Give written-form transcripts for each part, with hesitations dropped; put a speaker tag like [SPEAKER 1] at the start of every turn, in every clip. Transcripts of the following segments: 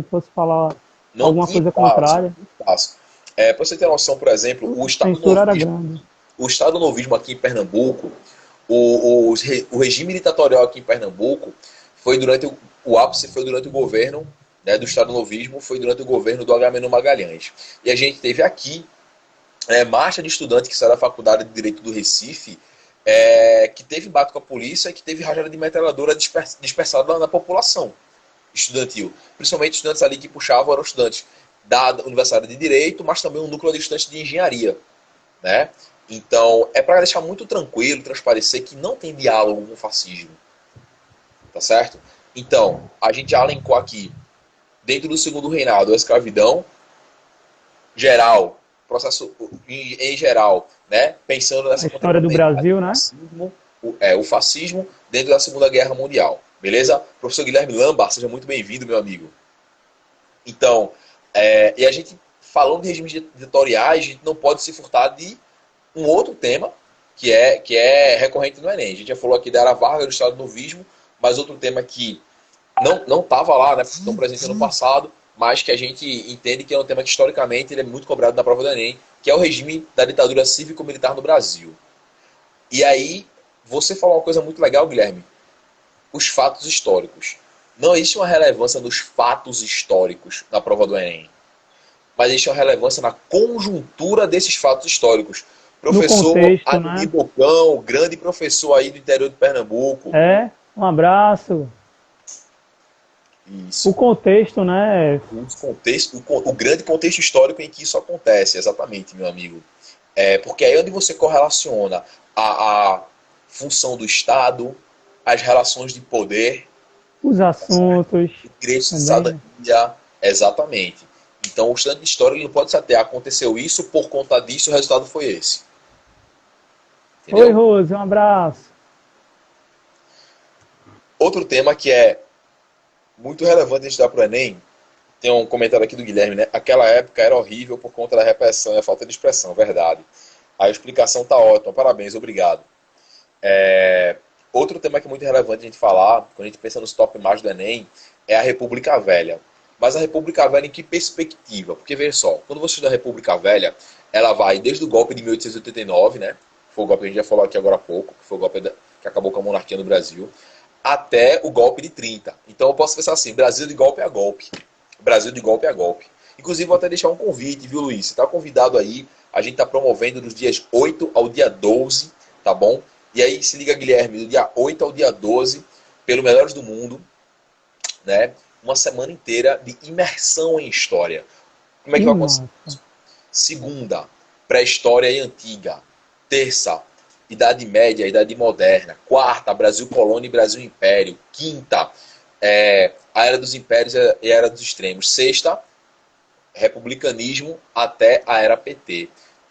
[SPEAKER 1] não fosse falar
[SPEAKER 2] Não
[SPEAKER 1] alguma
[SPEAKER 2] tinha
[SPEAKER 1] coisa
[SPEAKER 2] espaço,
[SPEAKER 1] contrária.
[SPEAKER 2] não tinha espaço. Para você ter noção, por exemplo,
[SPEAKER 1] A censura era grande.
[SPEAKER 2] O Estado Novismo aqui em Pernambuco, o regime ditatorial aqui em Pernambuco, foi durante o ápice foi durante o governo, né, do Estado Novismo, foi durante o governo do Agamenon Magalhães. E a gente teve aqui marcha de estudante que saiu da Faculdade de Direito do Recife, que teve embate com a polícia e que teve rajada de metralhadora dispersada na população estudantil. Principalmente estudantes ali que puxavam eram estudantes da Universidade de Direito, mas também um núcleo de estudantes de engenharia, né? Então, é para deixar muito tranquilo, transparecer que não tem diálogo com o fascismo, tá certo? Então, a gente já elencou aqui, dentro do segundo reinado, a escravidão geral, processo em geral, né? Pensando
[SPEAKER 1] A
[SPEAKER 2] nessa
[SPEAKER 1] história do
[SPEAKER 2] contemporaneidade,
[SPEAKER 1] Brasil, né?
[SPEAKER 2] o fascismo dentro da Segunda Guerra Mundial, beleza? Professor Guilherme Lambar, seja muito bem-vindo, meu amigo. Então, e a gente, falando de regimes ditatoriais, a gente não pode se furtar de um outro tema que é recorrente no Enem. A gente já falou aqui da Era Vargas, do Estado Novismo, mas outro tema que não estava lá, né, tão presente no passado, mas que a gente entende que é um tema que historicamente ele é muito cobrado na prova do Enem, que é o regime da ditadura cívico-militar no Brasil. E aí, você falou uma coisa muito legal, Guilherme, os fatos históricos. Não existe uma relevância nos fatos históricos na prova do Enem, mas existe uma relevância na conjuntura desses fatos históricos.
[SPEAKER 1] No
[SPEAKER 2] Professor
[SPEAKER 1] contexto,
[SPEAKER 2] Ademir
[SPEAKER 1] né?
[SPEAKER 2] Bocão, grande professor aí do interior de Pernambuco.
[SPEAKER 1] Um abraço. O
[SPEAKER 2] Isso.
[SPEAKER 1] contexto, né?
[SPEAKER 2] O grande contexto histórico em que isso acontece, exatamente, meu amigo. Porque aí é onde você correlaciona a função do Estado, as relações de poder,
[SPEAKER 1] Os
[SPEAKER 2] tá certo?
[SPEAKER 1] assuntos
[SPEAKER 2] O direito de
[SPEAKER 1] também, né?
[SPEAKER 2] cidadania, exatamente. Então, o estudante de história ele não pode se ater. Aconteceu isso, por conta disso, o resultado foi esse.
[SPEAKER 1] Oi,
[SPEAKER 2] Entendeu?
[SPEAKER 1] Rose, um abraço.
[SPEAKER 2] Outro tema que é muito relevante a gente dar para o Enem, tem um comentário aqui do Guilherme, né? Aquela época era horrível por conta da repressão e a falta de expressão, verdade. A explicação tá ótima, parabéns, obrigado. Outro tema que é muito relevante a gente falar, quando a gente pensa nos top mais do Enem, é a República Velha. Mas a República Velha em que perspectiva? Porque veja só, quando você estuda a República Velha, ela vai desde o golpe de 1889, né? Foi o golpe que a gente já falou aqui agora há pouco, que foi o golpe que acabou com a monarquia no Brasil, até o golpe de 30. Então eu posso pensar assim, Brasil de golpe a golpe. Brasil de golpe a golpe. Inclusive vou até deixar um convite, viu, Luiz? Você está convidado aí, a gente está promovendo dos dias 8 ao dia 12, tá bom? E aí se liga, Guilherme, do dia 8 ao dia 12, pelo Melhores do Mundo, né? Uma semana inteira de imersão em história. Como é que
[SPEAKER 1] Que
[SPEAKER 2] vai acontecer?
[SPEAKER 1] massa.
[SPEAKER 2] Segunda, pré-história e antiga. Terça, Idade Média, Idade Moderna. Quarta, Brasil Colônia e Brasil Império. Quinta, a Era dos Impérios e a Era dos Extremos. Sexta, republicanismo até a Era PT.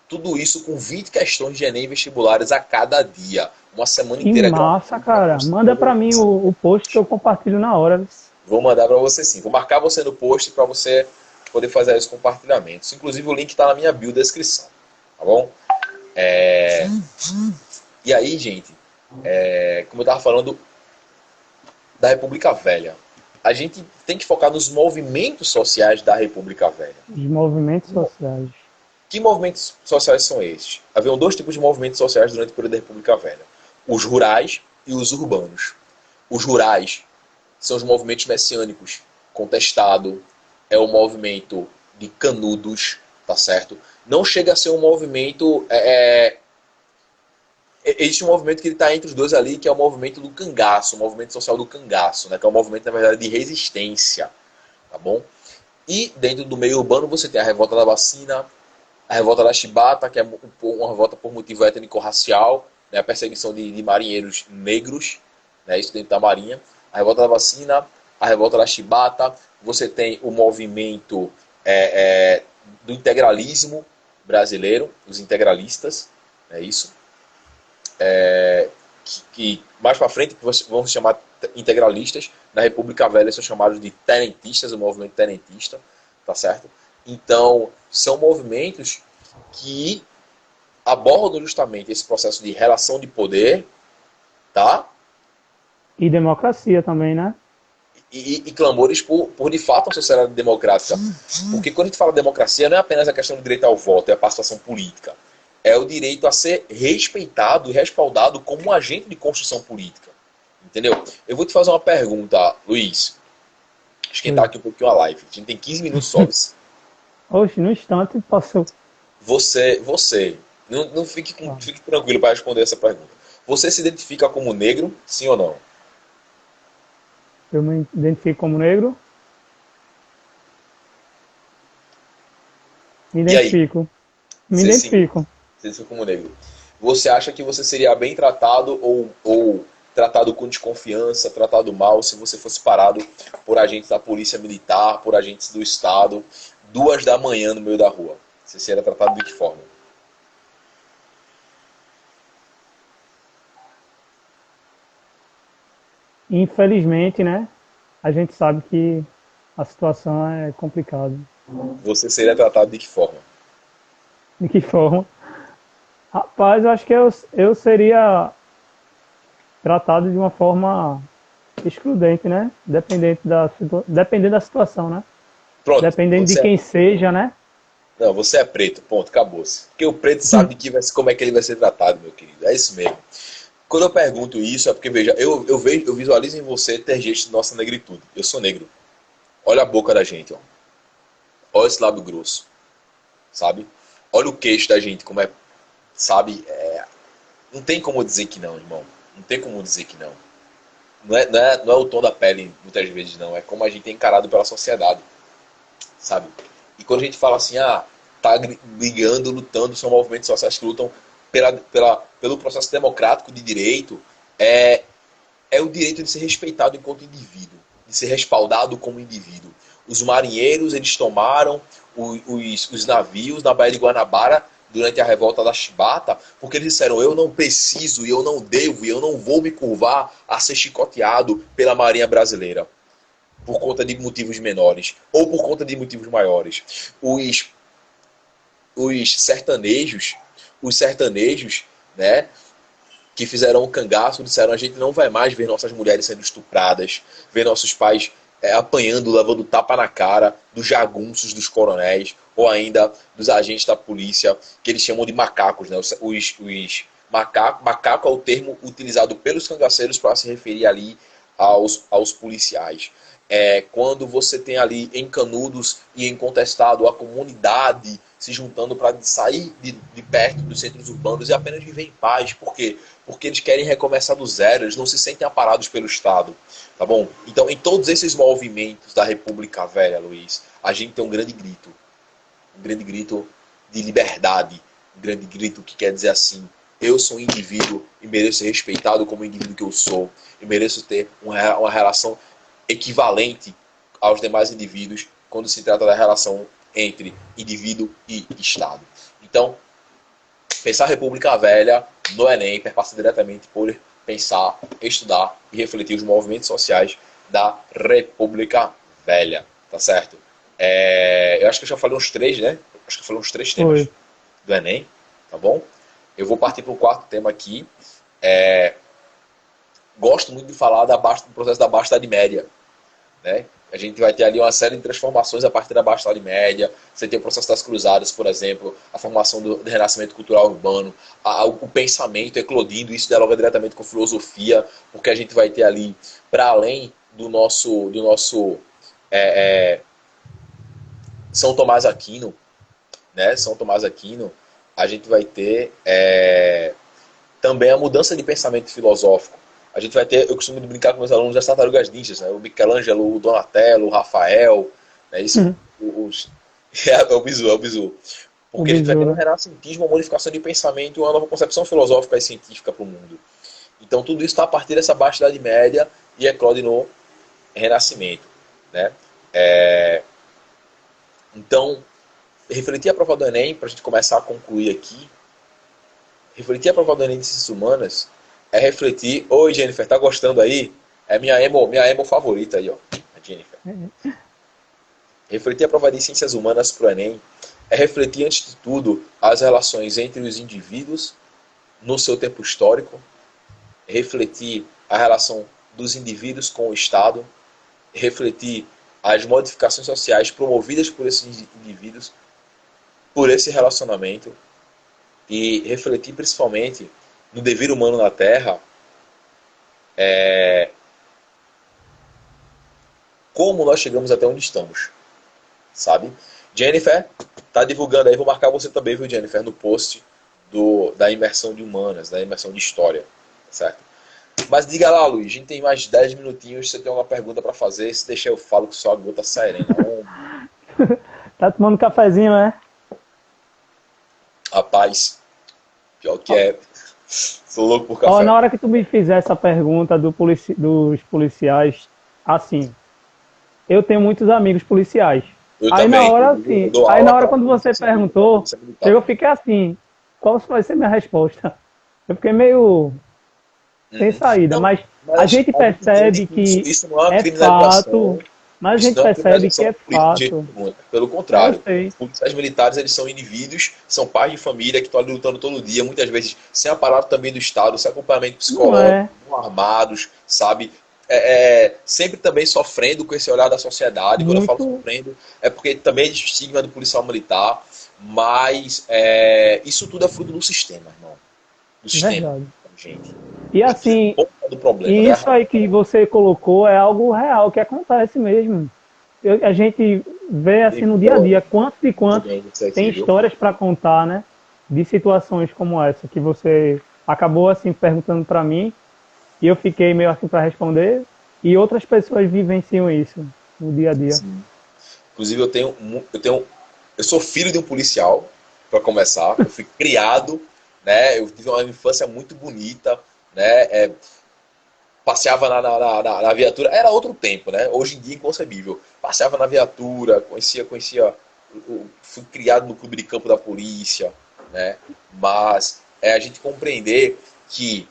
[SPEAKER 2] Tudo isso com 20 questões de Enem vestibulares a cada dia. Uma semana
[SPEAKER 1] Que
[SPEAKER 2] inteira
[SPEAKER 1] massa, cara. Manda pra mim o post que eu compartilho na hora.
[SPEAKER 2] Vou mandar para você sim. Vou marcar você no post para você poder fazer os compartilhamentos. Inclusive o link está na minha bio da descrição. Tá bom? E aí, gente, como eu estava falando da República Velha, a gente tem que focar nos movimentos sociais da República Velha.
[SPEAKER 1] Os movimentos sociais.
[SPEAKER 2] Que movimentos sociais são estes? Haviam dois tipos de movimentos sociais durante o período da República Velha: os rurais e os urbanos. Os rurais são os movimentos messiânicos. Contestado é o movimento de Canudos, tá certo? Não chega a ser um movimento... existe um movimento que ele está entre os dois ali, que é o movimento do cangaço, o movimento social do cangaço, né? Que é um movimento, na verdade, de resistência, tá bom? E dentro do meio urbano você tem a revolta da vacina, a revolta da chibata, que é uma revolta por motivo étnico-racial, né? A perseguição de marinheiros negros, né? Isso dentro da marinha. A revolta da vacina, a revolta da chibata, você tem o movimento do integralismo brasileiro, os integralistas, é isso. Que mais para frente vão se chamar integralistas. Na República Velha são chamados de tenentistas, o movimento tenentista, tá certo? Então, são movimentos que abordam justamente esse processo de relação de poder, tá?
[SPEAKER 1] E democracia também, né?
[SPEAKER 2] e clamores por, de fato, uma sociedade democrática. Porque quando a gente fala de democracia, não é apenas a questão do direito ao voto, é a participação política. É o direito a ser respeitado e respaldado como um agente de construção política. Entendeu? Eu vou te fazer uma pergunta, Luiz. Esquentar aqui um pouquinho a live. A gente tem 15 minutos só.
[SPEAKER 1] Hoje, no instante, passou.
[SPEAKER 2] Você não fique tranquilo para responder essa pergunta. Você se identifica como negro, sim ou não?
[SPEAKER 1] Eu me identifico como negro. Me
[SPEAKER 2] E aí?
[SPEAKER 1] identifico. Me
[SPEAKER 2] Você sim,
[SPEAKER 1] identifico.
[SPEAKER 2] se identifica como negro. Você acha que você seria bem tratado ou tratado com desconfiança, tratado mal, se você fosse parado por agentes da polícia militar, por agentes do Estado, 2 da manhã no meio da rua? Você seria tratado de que forma?
[SPEAKER 1] Infelizmente, né? A gente sabe que a situação é complicada.
[SPEAKER 2] Você seria tratado de que forma?
[SPEAKER 1] De que forma? Rapaz, eu acho que eu seria tratado de uma forma excludente, né? Dependendo da situação, né?
[SPEAKER 2] Pronto,
[SPEAKER 1] Dependendo de quem seja, né?
[SPEAKER 2] não, você é preto, ponto, acabou-se. Porque o preto sabe que como é que ele vai ser tratado, meu querido. É isso mesmo. Quando eu pergunto isso, é porque, veja, eu visualizo em você ter gestos de nossa negritude. Eu sou negro. Olha a boca da gente, ó. Olha esse lábio grosso, sabe? Olha o queixo da gente, como é, sabe? Não tem como dizer que não, irmão. Não tem como dizer que não. Não é o tom da pele, muitas vezes, não. É como a gente é encarado pela sociedade, sabe? E quando a gente fala assim, tá brigando, lutando, são movimentos sociais que lutam pelo processo democrático de direito, é o direito de ser respeitado enquanto indivíduo, de ser respaldado como indivíduo. Os marinheiros, eles tomaram os navios na Baía de Guanabara durante a revolta da Chibata, porque eles disseram, eu não preciso, e eu não devo, e eu não vou me curvar a ser chicoteado pela Marinha Brasileira, por conta de motivos menores, ou por conta de motivos maiores. Os sertanejos, né, que fizeram um cangaço, disseram, a gente não vai mais ver nossas mulheres sendo estupradas, ver nossos pais apanhando, levando tapa na cara dos jagunços dos coronéis, ou ainda dos agentes da polícia, que eles chamam de macacos, né? Macaco é o termo utilizado pelos cangaceiros para se referir ali aos policiais. Quando você tem ali em Canudos e em Contestado a comunidade se juntando para sair de perto dos centros urbanos e apenas viver em paz. Por quê? Porque eles querem recomeçar do zero, eles não se sentem amparados pelo Estado. Tá bom? Então, em todos esses movimentos da República Velha, Luiz, a gente tem um grande grito. Um grande grito de liberdade. Um grande grito que quer dizer assim, eu sou um indivíduo e mereço ser respeitado como o indivíduo que eu sou. E mereço ter uma relação equivalente aos demais indivíduos quando se trata da relação entre indivíduo e Estado. Então, pensar República Velha no Enem perpassa diretamente por pensar, estudar e refletir os movimentos sociais da República Velha, tá certo? Eu acho que eu já falei uns 3, né? Acho que eu falei uns 3 temas
[SPEAKER 1] Foi.
[SPEAKER 2] do Enem, tá bom? Eu vou partir para o 4º tema aqui. Gosto muito de falar do processo da Baixa Idade Média, né? A gente vai ter ali uma série de transformações a partir da Baixa Idade Média. Você tem o processo das Cruzadas, por exemplo, a formação do renascimento cultural urbano, o pensamento eclodindo, isso dialoga diretamente com filosofia, porque a gente vai ter ali, para além do nosso São Tomás Aquino, né? São Tomás Aquino, a gente vai ter também a mudança de pensamento filosófico. A gente vai ter, eu costumo brincar com meus alunos, as tartarugas ninjas, né? O Michelangelo, o Donatello, o Rafael, né? Isso, é o bizu, é o bizu. Porque a gente vai ter um renascentismo, uma modificação de pensamento, uma nova concepção filosófica e científica para o mundo. Então tudo isso está a partir dessa Baixa Idade Média e eclode no Renascimento, né? Então, refletir a prova do Enem, para a gente começar a concluir aqui, refletir a prova do Enem de Ciências Humanas é refletir... Oi, Jennifer, tá gostando aí? É minha emo favorita aí, ó. A Jennifer. Refletir a prova de Ciências Humanas para o Enem é refletir, antes de tudo, as relações entre os indivíduos no seu tempo histórico, refletir a relação dos indivíduos com o Estado, refletir as modificações sociais promovidas por esses indivíduos, por esse relacionamento, e refletir principalmente no dever humano na Terra, como nós chegamos até onde estamos, sabe? Jennifer, tá divulgando aí, vou marcar você também, viu, Jennifer, no post da imersão de humanas, da imersão de história, certo? Mas diga lá, Luiz, a gente tem mais 10 minutinhos, você tem alguma pergunta para fazer, se deixar eu falo que sua gota serena.
[SPEAKER 1] Tá tomando cafezinho, né?
[SPEAKER 2] Rapaz, pior que é, sou louco por café.
[SPEAKER 1] Ó, na hora que tu me fizer essa pergunta dos policiais, assim, eu tenho muitos amigos policiais.
[SPEAKER 2] Eu
[SPEAKER 1] Aí
[SPEAKER 2] também,
[SPEAKER 1] na hora, assim, aí na hora quando você perguntou, eu fiquei assim, qual vai ser minha resposta? Eu fiquei meio sem saída,
[SPEAKER 2] Não,
[SPEAKER 1] mas a gente percebe que
[SPEAKER 2] isso não é uma
[SPEAKER 1] é
[SPEAKER 2] criminalização.
[SPEAKER 1] fato, mas a
[SPEAKER 2] Isso
[SPEAKER 1] gente
[SPEAKER 2] não é uma
[SPEAKER 1] percebe que é
[SPEAKER 2] criminalização política de
[SPEAKER 1] fato.
[SPEAKER 2] jeito nenhum. Pelo contrário,
[SPEAKER 1] Eu sei,
[SPEAKER 2] os policiais militares, eles são indivíduos, são pais de família que estão ali lutando todo dia, muitas vezes sem aparato também do Estado, sem acompanhamento
[SPEAKER 1] não
[SPEAKER 2] psicológico,
[SPEAKER 1] é
[SPEAKER 2] não armados, sabe? Sempre também sofrendo com esse olhar da sociedade. Quando eu falo
[SPEAKER 1] muito
[SPEAKER 2] sofrendo, é porque também existe estigma do policial militar, mas isso tudo é fruto do sistema, irmão. Do sistema,
[SPEAKER 1] verdade.
[SPEAKER 2] gente.
[SPEAKER 1] E assim,
[SPEAKER 2] Do problema,
[SPEAKER 1] e
[SPEAKER 2] né?
[SPEAKER 1] isso aí que você colocou é algo real, que acontece mesmo. A gente vê assim no dia a dia quanto e quanto
[SPEAKER 2] Isso
[SPEAKER 1] tem
[SPEAKER 2] aqui, viu?
[SPEAKER 1] histórias para contar, né? De situações como essa que você acabou assim perguntando para mim e eu fiquei meio assim para responder e outras pessoas vivenciam isso no dia a dia.
[SPEAKER 2] Sim. Inclusive, eu sou filho de um policial, para começar. Eu fui criado, né? Eu tive uma infância muito bonita, né? Passeava na viatura. Era outro tempo, né? Hoje em dia, inconcebível. Passeava na viatura, conhecia. Fui criado no clube de campo da polícia, né? Mas a gente compreender que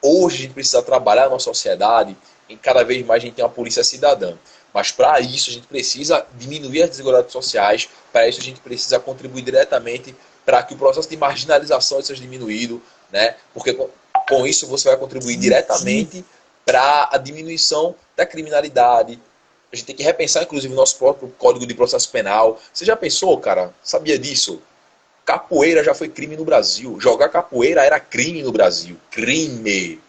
[SPEAKER 2] hoje a gente precisa trabalhar na nossa sociedade em cada vez mais a gente tem uma polícia cidadã. Mas para isso a gente precisa diminuir as desigualdades sociais, para isso a gente precisa contribuir diretamente para que o processo de marginalização seja diminuído, né? Porque com isso você vai contribuir diretamente para a diminuição da criminalidade. A gente tem que repensar, inclusive, o nosso próprio Código de Processo Penal. Você já pensou, cara? Sabia disso? Capoeira já foi crime no Brasil. Jogar capoeira era crime no Brasil. Crime.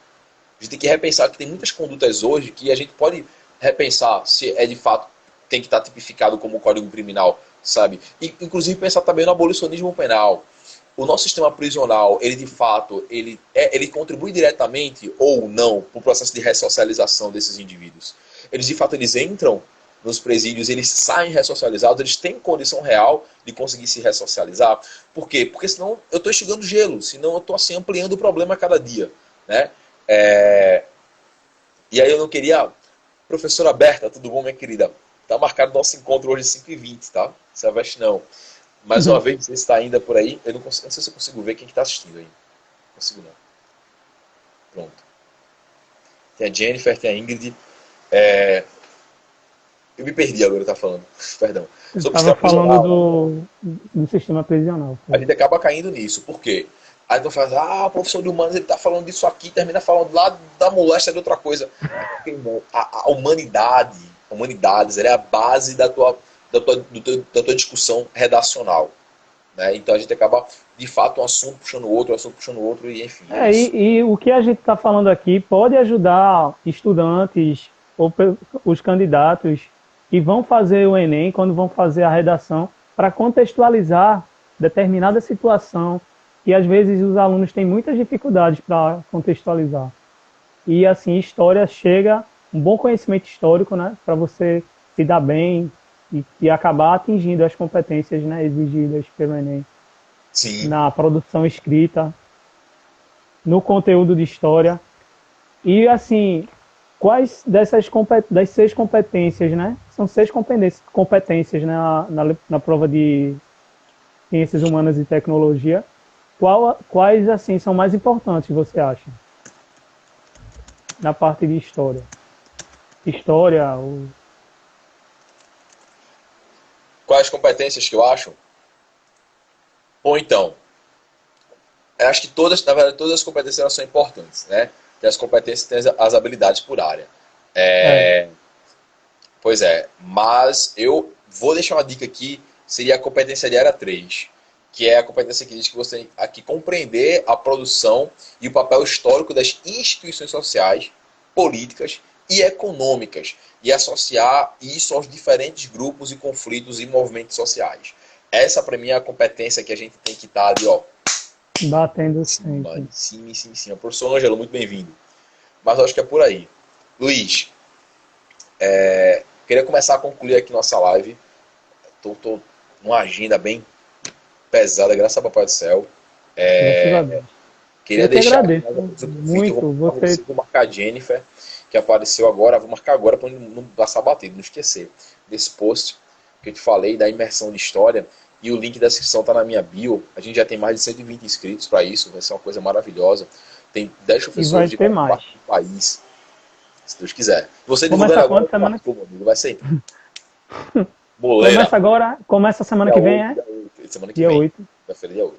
[SPEAKER 2] A gente tem que repensar que tem muitas condutas hoje que a gente pode repensar se é de fato tem que estar tipificado como código criminal, sabe? E, inclusive pensar também no abolicionismo penal. O nosso sistema prisional, ele de fato, ele contribui diretamente ou não para o processo de ressocialização desses indivíduos. Eles de fato eles entram nos presídios, eles saem ressocializados, eles têm condição real de conseguir se ressocializar. Por quê? Porque senão eu estou enxugando gelo, senão eu estou assim ampliando o problema a cada dia, né? E aí eu não queria... Professora Berta, tudo bom, minha querida? Tá marcado nosso encontro hoje às 5h20, tá? Se veste não. Mais uma vez, você está ainda por aí. Eu não sei se eu consigo ver quem está assistindo aí. Não consigo não. Pronto. Tem a Jennifer, tem a Ingrid. Eu me perdi agora, tá falando. Perdão.
[SPEAKER 1] Sobre estava falando do sistema prisional.
[SPEAKER 2] A gente acaba caindo nisso. Por quê? Aí então fala, o professor de humanos ele tá falando disso aqui, termina falando lá da moléstia de outra coisa. A humanidades, ela é a base da tua discussão redacional. Né? Então a gente acaba, de fato, um assunto puxando o outro, e enfim.
[SPEAKER 1] E o que a gente está falando aqui pode ajudar estudantes ou os candidatos que vão fazer o Enem, quando vão fazer a redação, para contextualizar determinada situação. E às vezes os alunos têm muitas dificuldades para contextualizar. E assim, história chega, um bom conhecimento histórico, né, para você se dar bem e acabar atingindo as competências, né, exigidas pelo Enem.
[SPEAKER 2] Sim.
[SPEAKER 1] Na produção escrita, no conteúdo de história. E assim, quais das 6 competências, né? São 6 competências, né, na prova de Ciências Humanas e Tecnologia. Quais, assim, são mais importantes, você acha? Na parte de história. História,
[SPEAKER 2] Quais competências que eu acho? Ou então, eu acho que na verdade, todas as competências elas são importantes, né? Tem as competências, tem as habilidades por área. Pois é, mas eu vou deixar uma dica aqui, seria a competência diária 3, que é a competência que diz que você tem aqui compreender a produção e o papel histórico das instituições sociais, políticas e econômicas, e associar isso aos diferentes grupos e conflitos e movimentos sociais. Essa, para mim, é a competência que a gente tem que estar ali, ó,
[SPEAKER 1] Batendo
[SPEAKER 2] em
[SPEAKER 1] sempre.
[SPEAKER 2] cima, em cima, em cima. Professor Ângelo, muito bem-vindo. Mas eu acho que é por aí. Luiz, queria começar a concluir aqui nossa live. Tô numa agenda bem pesada, graças ao Papai do Céu.
[SPEAKER 1] Graças a Deus.
[SPEAKER 2] Queria
[SPEAKER 1] Eu que
[SPEAKER 2] deixar aqui
[SPEAKER 1] agradeço
[SPEAKER 2] mais uma vez o convite. Eu vou
[SPEAKER 1] muito
[SPEAKER 2] marcar
[SPEAKER 1] você.
[SPEAKER 2] você, vou marcar a Jennifer, que apareceu agora. Vou marcar agora para não passar batido, não esquecer desse post que eu te falei, da imersão de história. E o link da inscrição está na minha bio. A gente já tem mais de 120 inscritos para isso. Vai ser uma coisa maravilhosa. Tem 10
[SPEAKER 1] E vai
[SPEAKER 2] professores de
[SPEAKER 1] ter
[SPEAKER 2] cada
[SPEAKER 1] mais.
[SPEAKER 2] parte do país, se Deus quiser. Você divulgando
[SPEAKER 1] Começa
[SPEAKER 2] agora,
[SPEAKER 1] quando? Semana.
[SPEAKER 2] meu amigo, vai ser boleira.
[SPEAKER 1] Começa agora. Começa semana
[SPEAKER 2] Dia
[SPEAKER 1] que vem,
[SPEAKER 2] 8,
[SPEAKER 1] é?
[SPEAKER 2] dia 8, semana que
[SPEAKER 1] Dia
[SPEAKER 2] vem.
[SPEAKER 1] 8.
[SPEAKER 2] Quinta-feira, dia 8.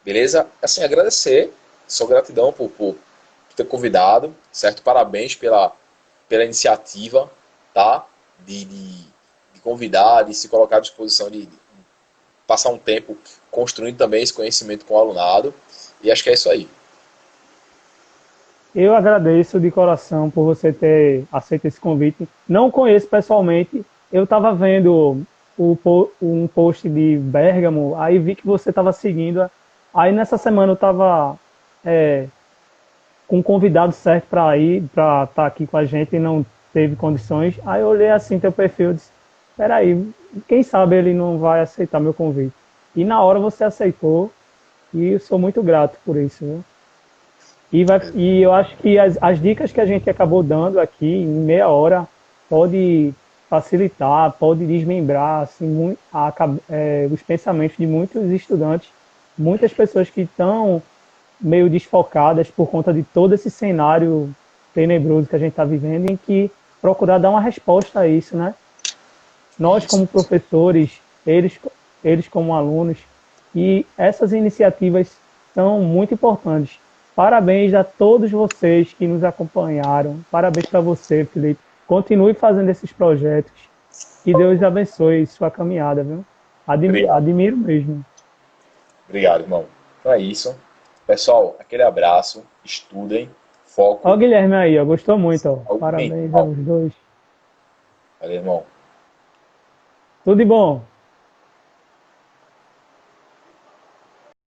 [SPEAKER 2] Beleza? Assim, agradecer. Só gratidão por ter convidado, certo? Parabéns pela iniciativa, tá? De convidar, de se colocar à disposição de passar um tempo construindo também esse conhecimento com o alunado. E acho que é isso aí.
[SPEAKER 1] Eu agradeço de coração por você ter aceito esse convite. Não conheço pessoalmente. Eu estava vendo um post de Bergamo, aí vi que você estava seguindo. Aí nessa semana eu estava com um convidado certo para ir, para estar aqui com a gente e não teve condições. Aí eu olhei assim teu perfil e disse, peraí, quem sabe ele não vai aceitar meu convite. E na hora você aceitou e eu sou muito grato por isso, viu? E eu acho que as dicas que a gente acabou dando aqui em meia hora pode facilitar, pode desmembrar assim, os pensamentos de muitos estudantes, muitas pessoas que estão meio desfocadas por conta de todo esse cenário tenebroso que a gente está vivendo, em que procurar dar uma resposta a isso, né? Nós
[SPEAKER 2] Isso.
[SPEAKER 1] como professores, eles como alunos, e essas iniciativas são muito importantes. Parabéns a todos vocês que nos acompanharam. Parabéns para você, Felipe. Continue fazendo esses projetos. Que Deus abençoe sua caminhada, viu?
[SPEAKER 2] Obrigado.
[SPEAKER 1] Admiro mesmo.
[SPEAKER 2] Obrigado, irmão. Então é isso. Pessoal, aquele abraço. Estudem.
[SPEAKER 1] Ó, o
[SPEAKER 2] Foco.
[SPEAKER 1] Guilherme aí, ó, gostou muito, ó.
[SPEAKER 2] Saúde
[SPEAKER 1] Parabéns
[SPEAKER 2] mental.
[SPEAKER 1] aos dois.
[SPEAKER 2] Valeu, irmão.
[SPEAKER 1] Tudo de bom.